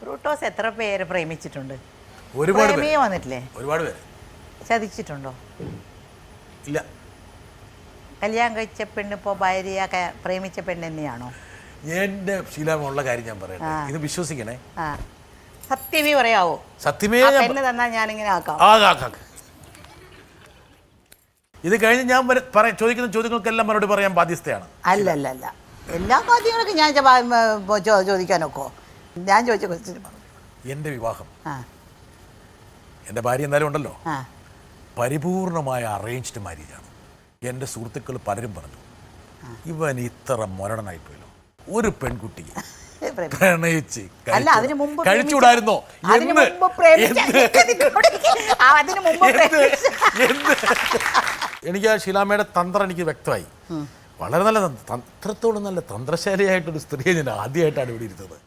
ബ്രൂട്ടോസ് എത്ര പേര് പ്രേമിച്ചിട്ടുണ്ട്? ഒരുപാട് പ്രേമിയെ വന്നിട്ടില്ലേ? ഒരുപാട് പേര്. ചതിച്ചിട്ടുണ്ടോ? ഇല്ല. കല്യാണം കഴിച്ച പെണ്ണ് ഇപ്പോൾ ഭാര്യ പ്രേമിച്ച പെണ്ണ് തന്നെയാണോ? എൻ്റെ ശീലമുള്ള കാര്യം ഞാൻ പറയട്ടെ, ഇത് വിശ്വസിക്കണേ. ആ, സത്യമേ പറയാവോ? സത്യമേ പെണ്ണ് തന്നാൽ ഞാനിങ്ങനെ ആക്കാം. ഇത് കഴിഞ്ഞ് ഞാൻ ചോദിക്കുന്ന ചോദ്യങ്ങൾക്കെല്ലാം മറുപടി പറയാൻ ബാധ്യസ്ഥയാണ്. അല്ല എല്ലാ കാര്യങ്ങളൊക്കെ ഞാൻ ചോദിക്കാനൊക്കോ? ഞാൻ ചോദിച്ച ക്വസ്റ്റ്യൻ പറഞ്ഞു. എൻ്റെ വിവാഹം, എൻ്റെ ഭാര്യ എന്തായാലും ഉണ്ടല്ലോ, പരിപൂർണമായ അറേഞ്ച്ഡ് മാരേജാണ്. എൻ്റെ സുഹൃത്തുക്കൾ പലരും പറഞ്ഞു, ഇവൻ ഇത്ര മൊരടനായിപ്പോയല്ലോ, ഒരു പെൺകുട്ടിയെ പ്രണയിച്ച് കഴിച്ചുകൂടായിരുന്നോ? എനിക്ക് ആ ഷീലാമ്മയുടെ തന്ത്രം എനിക്ക് വ്യക്തമായി. വളരെ നല്ല തന്ത്രത്തോളം നല്ല തന്ത്രശാലിയായിട്ടൊരു സ്ത്രീയെ ഞാൻ ആദ്യമായിട്ടാണ് ഇവിടെ ഇരുന്നത്.